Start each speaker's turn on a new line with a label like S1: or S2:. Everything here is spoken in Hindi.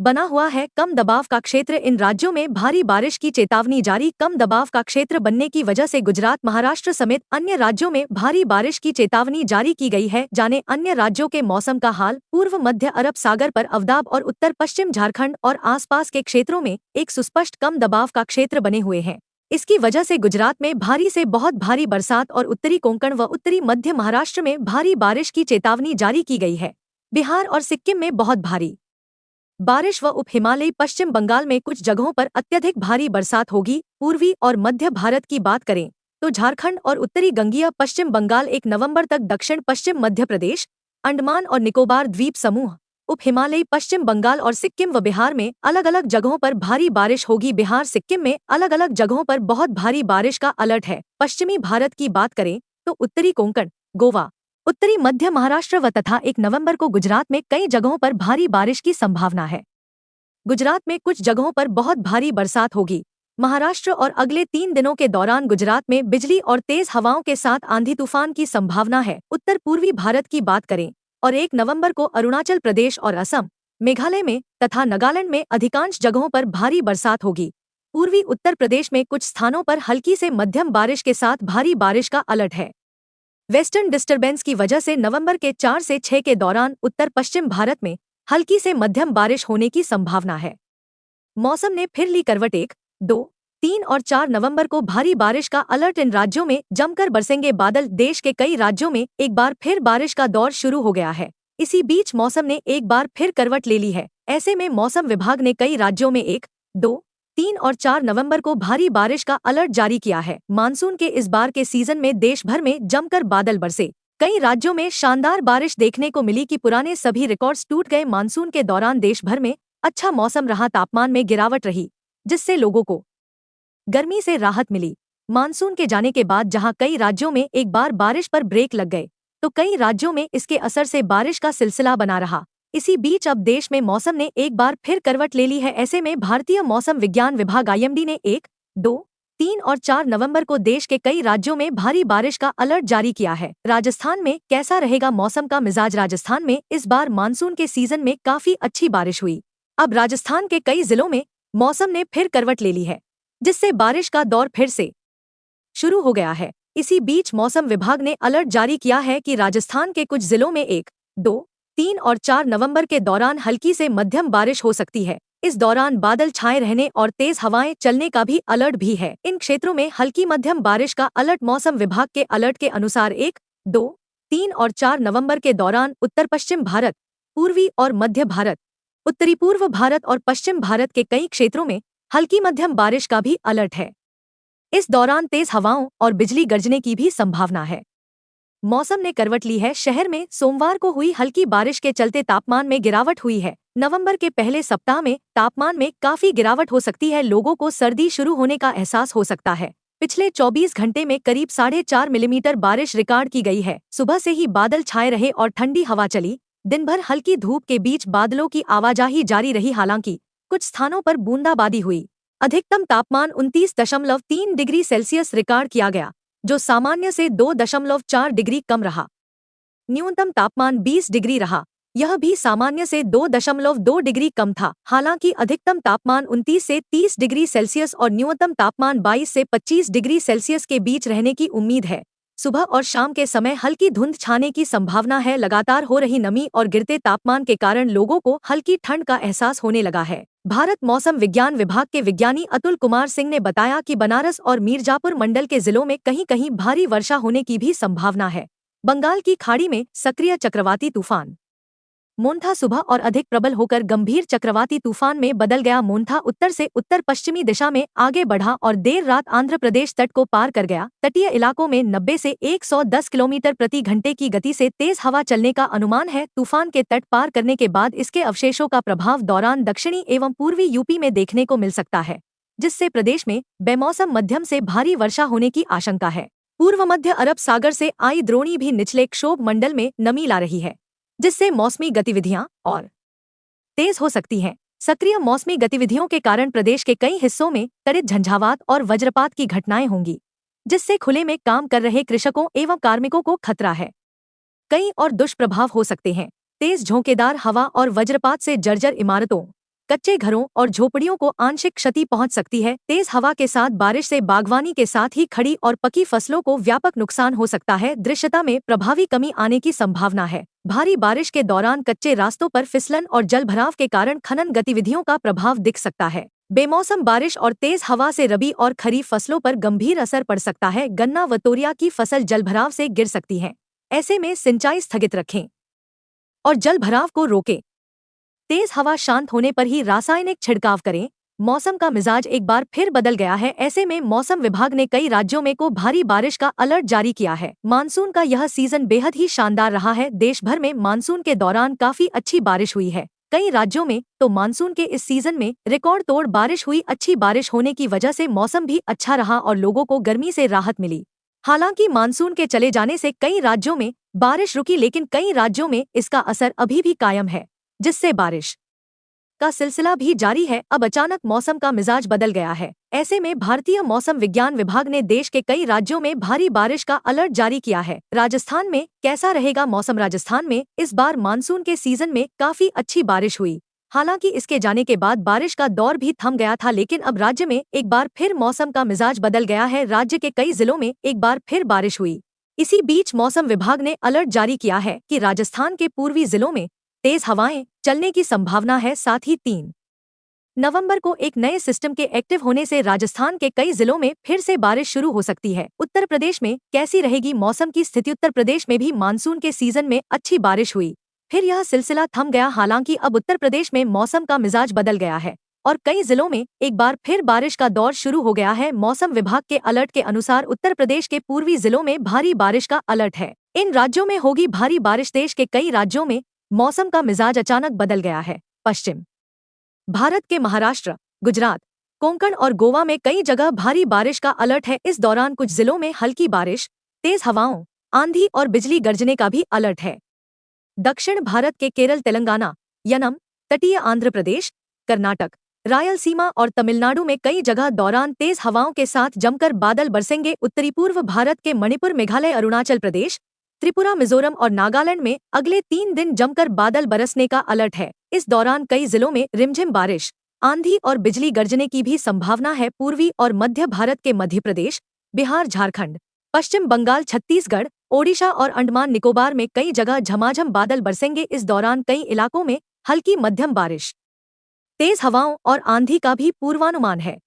S1: बना हुआ है कम दबाव का क्षेत्र। इन राज्यों में भारी बारिश की चेतावनी जारी। कम दबाव का क्षेत्र बनने की वजह से गुजरात, महाराष्ट्र समेत अन्य राज्यों में भारी बारिश की चेतावनी जारी की गई है। जाने अन्य राज्यों के मौसम का हाल। पूर्व मध्य अरब सागर पर अवदाब और उत्तर पश्चिम झारखंड और आसपास के क्षेत्रों में एक सुस्पष्ट कम दबाव का क्षेत्र बने हुए हैं। इसकी वजह से गुजरात में भारी से बहुत भारी बरसात और उत्तरी कोंकण व उत्तरी मध्य महाराष्ट्र में भारी बारिश की चेतावनी जारी की गई है। बिहार और सिक्किम में बहुत भारी बारिश व उप हिमालयी पश्चिम बंगाल में कुछ जगहों पर अत्यधिक भारी बरसात होगी। पूर्वी और मध्य भारत की बात करें तो झारखंड और उत्तरी गंगीय पश्चिम बंगाल 1 नवंबर तक, दक्षिण पश्चिम मध्य प्रदेश, अंडमान और निकोबार द्वीप समूह, उप हिमालयी पश्चिम बंगाल और सिक्किम व बिहार में अलग अलग जगहों पर भारी बारिश होगी। बिहार सिक्किम में अलग अलग जगहों पर बहुत भारी बारिश का अलर्ट है। पश्चिमी भारत की बात करें तो उत्तरी कोंकण, गोवा, उत्तरी मध्य महाराष्ट्र व तथा 1 नवंबर को गुजरात में कई जगहों पर भारी बारिश की संभावना है। गुजरात में कुछ जगहों पर बहुत भारी बरसात होगी। महाराष्ट्र और अगले 3 दिनों के दौरान गुजरात में बिजली और तेज हवाओं के साथ आंधी तूफान की संभावना है। उत्तर पूर्वी भारत की बात करें और 1 नवंबर को अरुणाचल प्रदेश और असम, मेघालय में तथा नागालैंड में अधिकांश जगहों पर भारी बरसात होगी। पूर्वी उत्तर प्रदेश में कुछ स्थानों पर हल्की से मध्यम बारिश के साथ भारी बारिश का अलर्ट है। वेस्टर्न डिस्टर्बेंस की वजह से नवंबर के 4 से 6 के दौरान उत्तर पश्चिम भारत में हल्की से मध्यम बारिश होने की संभावना है। मौसम ने फिर ली करवट। 1, 2, 3 और 4 नवंबर को भारी बारिश का अलर्ट। इन राज्यों में जमकर बरसेंगे बादल। देश के कई राज्यों में एक बार फिर बारिश का दौर शुरू हो गया है। इसी बीच मौसम ने एक बार फिर करवट ले ली है। ऐसे में मौसम विभाग ने कई राज्यों में 1, 2, 3 और 4 नवंबर को भारी बारिश का अलर्ट जारी किया है। मानसून के इस बार के सीजन में देश भर में जमकर बादल बरसे। कई राज्यों में शानदार बारिश देखने को मिली कि पुराने सभी रिकॉर्ड्स टूट गए। मानसून के दौरान देश भर में अच्छा मौसम रहा, तापमान में गिरावट रही, जिससे लोगों को गर्मी से राहत मिली। मानसून के जाने के बाद जहां कई राज्यों में एक बार बारिश पर ब्रेक लग गए, तो कई राज्यों में इसके असर से बारिश का सिलसिला बना रहा। इसी बीच अब देश में मौसम ने एक बार फिर करवट ले ली है। ऐसे में भारतीय मौसम विज्ञान विभाग IMD ने 1, 2, 3 और 4 नवंबर को देश के कई राज्यों में भारी बारिश का अलर्ट जारी किया है। राजस्थान में कैसा रहेगा मौसम का मिजाज? राजस्थान में इस बार मानसून के सीजन में काफी अच्छी बारिश हुई। अब राजस्थान के कई जिलों में मौसम ने फिर करवट ले ली है, जिससे बारिश का दौर फिर से शुरू हो गया है। इसी बीच मौसम विभाग ने अलर्ट जारी किया है कि राजस्थान के कुछ जिलों में 1, 2, 3 और 4 नवंबर के दौरान हल्की से मध्यम बारिश हो सकती है। इस दौरान बादल छाए रहने और तेज हवाएं चलने का भी अलर्ट भी है। इन क्षेत्रों में हल्की मध्यम बारिश का अलर्ट मौसम विभाग के अलर्ट के अनुसार 1, 2, 3 और 4 नवंबर के दौरान उत्तर पश्चिम भारत, पूर्वी और मध्य भारत, उत्तरी पूर्व भारत और पश्चिम भारत के कई क्षेत्रों में हल्की मध्यम बारिश का भी अलर्ट है। इस दौरान तेज हवाओं और बिजली गरजने की भी संभावना है। मौसम ने करवट ली है। शहर में सोमवार को हुई हल्की बारिश के चलते तापमान में गिरावट हुई है। नवंबर के पहले सप्ताह में तापमान में काफी गिरावट हो सकती है। लोगों को सर्दी शुरू होने का एहसास हो सकता है। पिछले 24 घंटे में करीब 4.5 मिलीमीटर बारिश रिकॉर्ड की गई है। सुबह से ही बादल छाए रहे और ठंडी हवा चली। दिन भर हल्की धूप के बीच बादलों की आवाजाही जारी रही। हालांकि कुछ स्थानों पर बूंदाबांदी हुई। अधिकतम तापमान 29.3 डिग्री सेल्सियस रिकॉर्ड किया गया, जो सामान्य से 2.4 डिग्री कम रहा। न्यूनतम तापमान 20 डिग्री रहा, यह भी सामान्य से 2.2 डिग्री कम था। हालांकि अधिकतम तापमान 29 से 30 डिग्री सेल्सियस और न्यूनतम तापमान 22 से 25 डिग्री सेल्सियस के बीच रहने की उम्मीद है। सुबह और शाम के समय हल्की धुंध छाने की संभावना है। लगातार हो रही नमी और गिरते तापमान के कारण लोगों को हल्की ठंड का एहसास होने लगा है। भारत मौसम विज्ञान विभाग के विज्ञानी अतुल कुमार सिंह ने बताया कि बनारस और मीरजापुर मंडल के जिलों में कहीं कहीं भारी वर्षा होने की भी संभावना है। बंगाल की खाड़ी में सक्रिय चक्रवाती तूफान मोन्था सुबह और अधिक प्रबल होकर गंभीर चक्रवाती तूफान में बदल गया। मोन्था उत्तर से उत्तर पश्चिमी दिशा में आगे बढ़ा और देर रात आंध्र प्रदेश तट को पार कर गया। तटीय इलाकों में 90 से 110 किलोमीटर प्रति घंटे की गति से तेज हवा चलने का अनुमान है। तूफान के तट पार करने के बाद इसके अवशेषों का प्रभाव दौरान दक्षिणी एवं पूर्वी यूपी में देखने को मिल सकता है, जिससे प्रदेश में बेमौसम मध्यम से भारी वर्षा होने की आशंका है। पूर्व मध्य अरब सागर से आई द्रोणी भी निचले क्षोभ मंडल में नमी ला रही है, जिससे मौसमी गतिविधियां और तेज हो सकती हैं। सक्रिय मौसमी गतिविधियों के कारण प्रदेश के कई हिस्सों में त्वरित झंझावात और वज्रपात की घटनाएं होंगी, जिससे खुले में काम कर रहे कृषकों एवं कार्मिकों को खतरा है। कई और दुष्प्रभाव हो सकते हैं। तेज झोंकेदार हवा और वज्रपात से जर्जर इमारतों, कच्चे घरों और झोपड़ियों को आंशिक क्षति पहुंच सकती है। तेज हवा के साथ बारिश से बागवानी के साथ ही खड़ी और पकी फसलों को व्यापक नुकसान हो सकता है। दृश्यता में प्रभावी कमी आने की संभावना है। भारी बारिश के दौरान कच्चे रास्तों पर फिसलन और जलभराव के कारण खनन गतिविधियों का प्रभाव दिख सकता है। बेमौसम बारिश और तेज हवा से रबी और खरीफ फसलों पर गंभीर असर पड़ सकता है। गन्ना व तोरिया की फसल जलभराव से गिर सकती है। ऐसे में सिंचाई स्थगित रखें और जलभराव को रोकें। तेज हवा शांत होने पर ही रासायनिक छिड़काव करें। मौसम का मिजाज एक बार फिर बदल गया है। ऐसे में मौसम विभाग ने कई राज्यों में को भारी बारिश का अलर्ट जारी किया है। मानसून का यह सीजन बेहद ही शानदार रहा है। देश भर में मानसून के दौरान काफी अच्छी बारिश हुई है। कई राज्यों में तो मानसून के इस सीजन में रिकॉर्ड तोड़ बारिश हुई। अच्छी बारिश होने की वजह से मौसम भी अच्छा रहा और लोगों को गर्मी से राहत मिली। हालांकि मानसून के चले जाने से कई राज्यों में बारिश रुकी, लेकिन कई राज्यों में इसका असर अभी भी कायम है, जिससे बारिश का सिलसिला भी जारी है। अब अचानक मौसम का मिजाज बदल गया है। ऐसे में भारतीय मौसम विज्ञान विभाग ने देश के कई राज्यों में भारी बारिश का अलर्ट जारी किया है। राजस्थान में कैसा रहेगा मौसम? राजस्थान में इस बार मानसून के सीजन में काफी अच्छी बारिश हुई। हालांकि इसके जाने के बाद बारिश का दौर भी थम गया था, लेकिन अब राज्य में एक बार फिर मौसम का मिजाज बदल गया है। राज्य के कई जिलों में एक बार फिर बारिश हुई। इसी बीच मौसम विभाग ने अलर्ट जारी किया है कि राजस्थान के पूर्वी जिलों में तेज हवाएं चलने की संभावना है। साथ ही 3 नवंबर को एक नए सिस्टम के एक्टिव होने से राजस्थान के कई जिलों में फिर से बारिश शुरू हो सकती है। उत्तर प्रदेश में कैसी रहेगी मौसम की स्थिति? उत्तर प्रदेश में भी मानसून के सीजन में अच्छी बारिश हुई, फिर यह सिलसिला थम गया। हालांकि अब उत्तर प्रदेश में मौसम का मिजाज बदल गया है और कई जिलों में एक बार फिर बारिश का दौर शुरू हो गया है। मौसम विभाग के अलर्ट के अनुसार उत्तर प्रदेश के पूर्वी जिलों में भारी बारिश का अलर्ट है। इन राज्यों में होगी भारी बारिश। देश के कई राज्यों में मौसम का मिजाज अचानक बदल गया है। पश्चिम भारत के महाराष्ट्र, गुजरात, कोंकण और गोवा में कई जगह भारी बारिश का अलर्ट है। इस दौरान कुछ जिलों में हल्की बारिश, तेज हवाओं, आंधी और बिजली गरजने का भी अलर्ट है। दक्षिण भारत के केरल, तेलंगाना, यनम, तटीय आंध्र प्रदेश, कर्नाटक, रायलसीमा और तमिलनाडु में कई जगह दौरान तेज हवाओं के साथ जमकर बादल बरसेंगे। उत्तरी पूर्व भारत के मणिपुर, मेघालय, अरुणाचल प्रदेश, त्रिपुरा, मिजोरम और नागालैंड में अगले 3 दिन जमकर बादल बरसने का अलर्ट है। इस दौरान कई जिलों में रिमझिम बारिश, आंधी और बिजली गरजने की भी संभावना है। पूर्वी और मध्य भारत के मध्य प्रदेश, बिहार, झारखंड, पश्चिम बंगाल, छत्तीसगढ़, ओडिशा और अंडमान निकोबार में कई जगह झमाझम बादल बरसेंगे। इस दौरान कई इलाकों में हल्की मध्यम बारिश, तेज हवाओं और आंधी का भी पूर्वानुमान है।